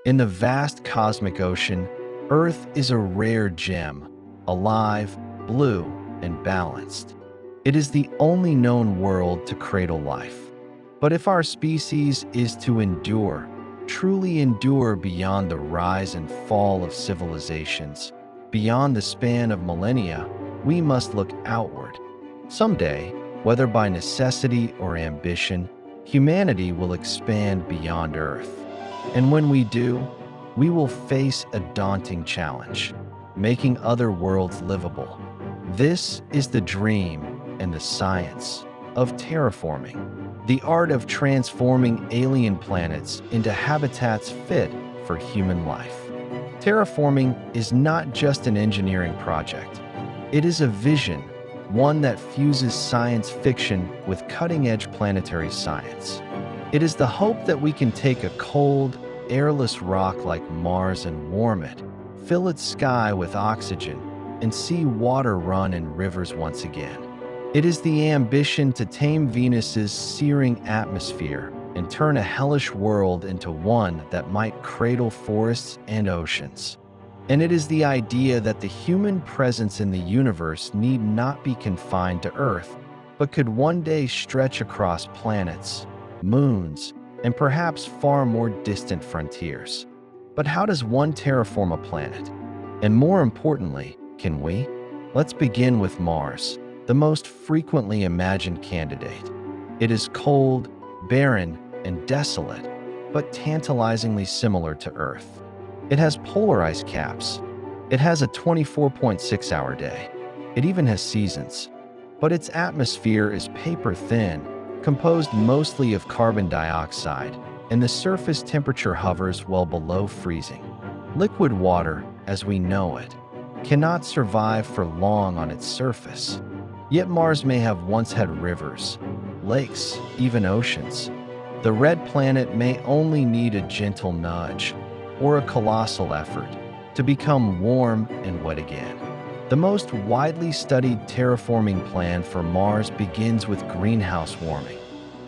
In the vast cosmic ocean, Earth is a rare gem, alive, blue, and balanced. It is the only known world to cradle life. But if our species is to endure, truly endure beyond the rise and fall of civilizations, beyond the span of millennia, we must look outward. Someday, whether by necessity or ambition, humanity will expand beyond Earth. And when we do, we will face a daunting challenge: making other worlds livable. This is the dream and the science of terraforming, the art of transforming alien planets into habitats fit for human life. Terraforming is not just an engineering project. It is a vision, one that fuses science fiction with cutting-edge planetary science. It is the hope that we can take a cold, airless rock like Mars and warm it, fill its sky with oxygen, and see water run in rivers once again. It is the ambition to tame Venus's searing atmosphere and turn a hellish world into one that might cradle forests and oceans. And it is the idea that the human presence in the universe need not be confined to Earth, but could one day stretch across planets, moons, and perhaps far more distant frontiers. But how does one terraform a planet? And more importantly, can we? Let's begin with Mars, the most frequently imagined candidate. It is cold, barren, and desolate, but tantalizingly similar to Earth. It has polar ice caps. It has a 24.6-hour day. It even has seasons. But its atmosphere is paper-thin, composed mostly of carbon dioxide, and the surface temperature hovers well below freezing. Liquid water, as we know it, cannot survive for long on its surface. Yet Mars may have once had rivers, lakes, even oceans. The red planet may only need a gentle nudge, or a colossal effort, to become warm and wet again. The most widely studied terraforming plan for Mars begins with greenhouse warming.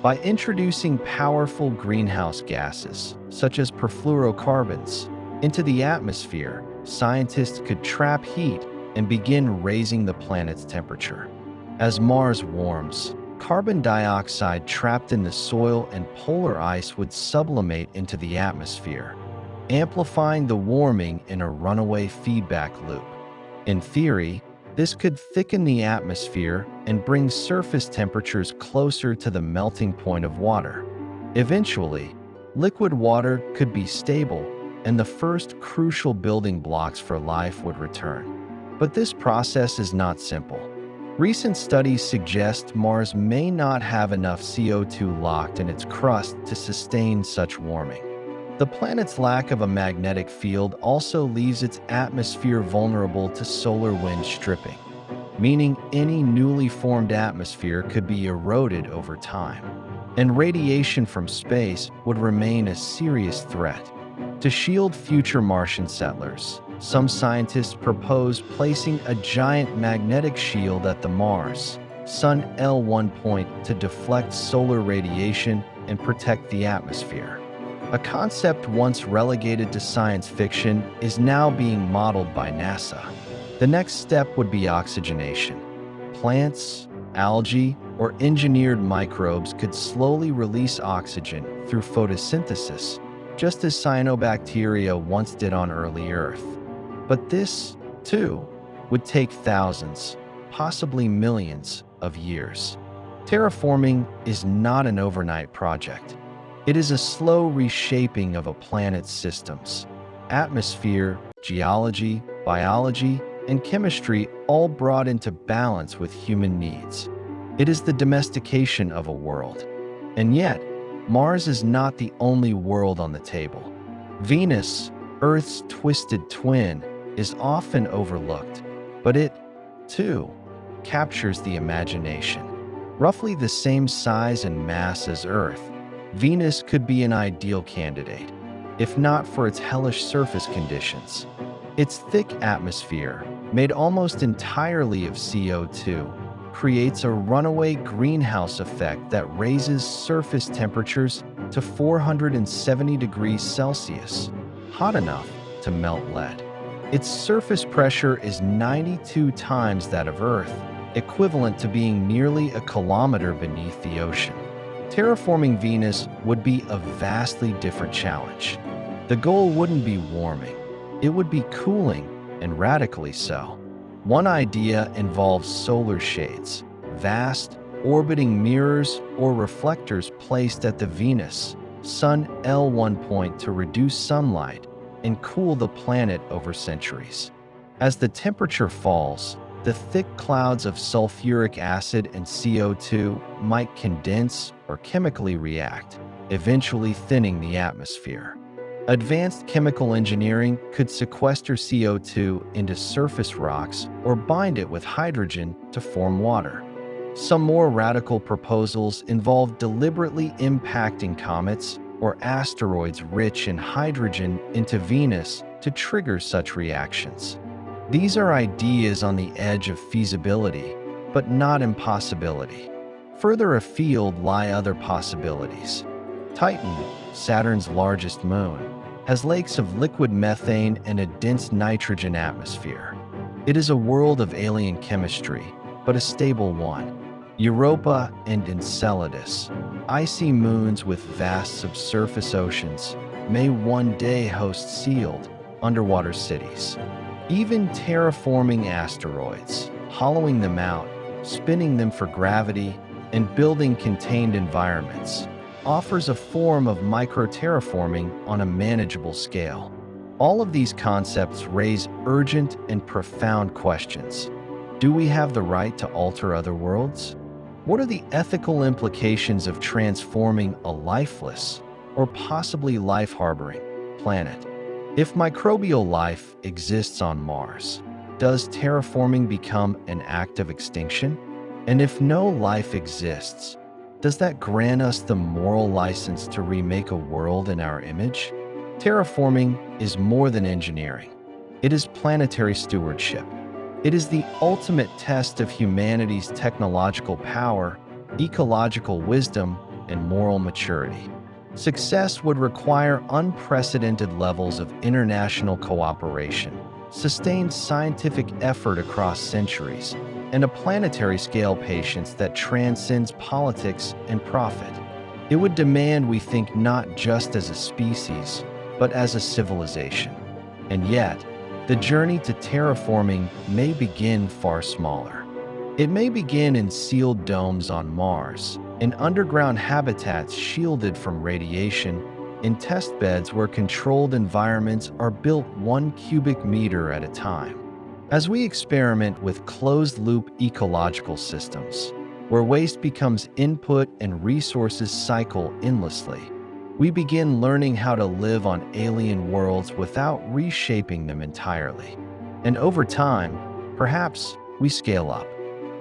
By introducing powerful greenhouse gases, such as perfluorocarbons, into the atmosphere, scientists could trap heat and begin raising the planet's temperature. As Mars warms, carbon dioxide trapped in the soil and polar ice would sublimate into the atmosphere, amplifying the warming in a runaway feedback loop. In theory, this could thicken the atmosphere and bring surface temperatures closer to the melting point of water. Eventually, liquid water could be stable, and the first crucial building blocks for life would return. But this process is not simple. Recent studies suggest Mars may not have enough CO2 locked in its crust to sustain such warming. The planet's lack of a magnetic field also leaves its atmosphere vulnerable to solar wind stripping, meaning any newly formed atmosphere could be eroded over time, and radiation from space would remain a serious threat. To shield future Martian settlers, some scientists propose placing a giant magnetic shield at the Mars Sun L1 point to deflect solar radiation and protect the atmosphere. A concept once relegated to science fiction is now being modeled by NASA. The next step would be oxygenation. Plants, algae, or engineered microbes could slowly release oxygen through photosynthesis, just as cyanobacteria once did on early Earth. But this, too, would take thousands, possibly millions, of years. Terraforming is not an overnight project. It is a slow reshaping of a planet's systems. Atmosphere, geology, biology, and chemistry all brought into balance with human needs. It is the domestication of a world. And yet, Mars is not the only world on the table. Venus, Earth's twisted twin, is often overlooked, but it, too, captures the imagination. Roughly the same size and mass as Earth, Venus could be an ideal candidate, if not for its hellish surface conditions. Its thick atmosphere, made almost entirely of CO2, creates a runaway greenhouse effect that raises surface temperatures to 470 degrees Celsius. hot enough to melt lead. Its surface pressure is 92 times that of Earth, equivalent to being nearly a kilometer beneath the ocean. Terraforming Venus would be a vastly different challenge. The goal wouldn't be warming, it would be cooling, and radically so. One idea involves solar shades, vast, orbiting mirrors or reflectors placed at the Venus Sun L1 point to reduce sunlight and cool the planet over centuries. As the temperature falls, the thick clouds of sulfuric acid and CO2 might condense or chemically react, eventually thinning the atmosphere. Advanced chemical engineering could sequester CO2 into surface rocks or bind it with hydrogen to form water. Some more radical proposals involve deliberately impacting comets or asteroids rich in hydrogen into Venus to trigger such reactions. These are ideas on the edge of feasibility, but not impossibility. Further afield lie other possibilities. Titan, Saturn's largest moon, has lakes of liquid methane and a dense nitrogen atmosphere. It is a world of alien chemistry, but a stable one. Europa and Enceladus, icy moons with vast subsurface oceans, may one day host sealed, underwater cities. Even terraforming asteroids, hollowing them out, spinning them for gravity, and building contained environments, offers a form of micro-terraforming on a manageable scale. All of these concepts raise urgent and profound questions. Do we have the right to alter other worlds? What are the ethical implications of transforming a lifeless, or possibly life-harboring, planet? If microbial life exists on Mars, does terraforming become an act of extinction? And if no life exists, does that grant us the moral license to remake a world in our image? Terraforming is more than engineering. It is planetary stewardship. It is the ultimate test of humanity's technological power, ecological wisdom, and moral maturity. Success would require unprecedented levels of international cooperation, sustained scientific effort across centuries, and a planetary-scale patience that transcends politics and profit. It would demand we think not just as a species, but as a civilization. And yet, the journey to terraforming may begin far smaller. It may begin in sealed domes on Mars, in underground habitats shielded from radiation, in test beds where controlled environments are built 1 cubic meter at a time. As we experiment with closed-loop ecological systems, where waste becomes input and resources cycle endlessly, we begin learning how to live on alien worlds without reshaping them entirely. And over time, perhaps we scale up.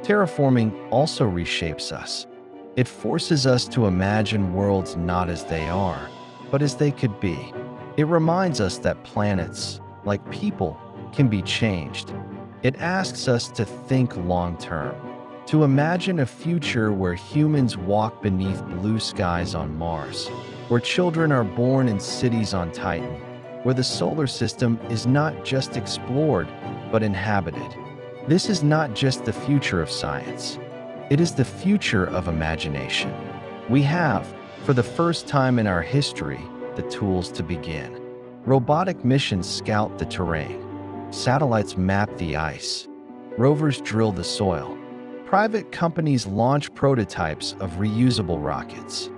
Terraforming also reshapes us. It forces us to imagine worlds not as they are, but as they could be. It reminds us that planets, like people, can be changed. It asks us to think long-term, to imagine a future where humans walk beneath blue skies on Mars, where children are born in cities on Titan, where the solar system is not just explored, but inhabited. This is not just the future of science. It is the future of imagination. We have, for the first time in our history, the tools to begin. Robotic missions scout the terrain. Satellites map the ice. Rovers drill the soil. Private companies launch prototypes of reusable rockets.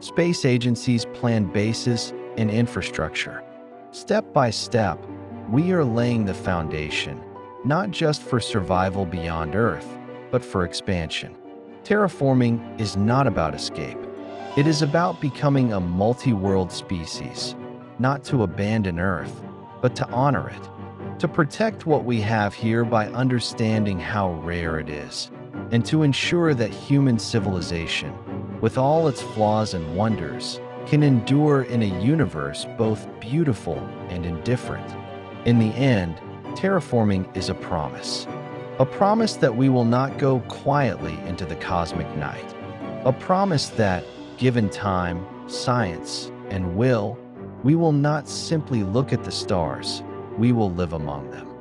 Space agencies plan bases and infrastructure. Step by step, we are laying the foundation, not just for survival beyond Earth, but for expansion. Terraforming is not about escape. It is about becoming a multi-world species, not to abandon Earth, but to honor it, to protect what we have here by understanding how rare it is, and to ensure that human civilization, with all its flaws and wonders, can endure in a universe both beautiful and indifferent. In the end, terraforming is a promise that we will not go quietly into the cosmic night, a promise that, given time, science, and will, We will not simply look at the stars, we will live among them.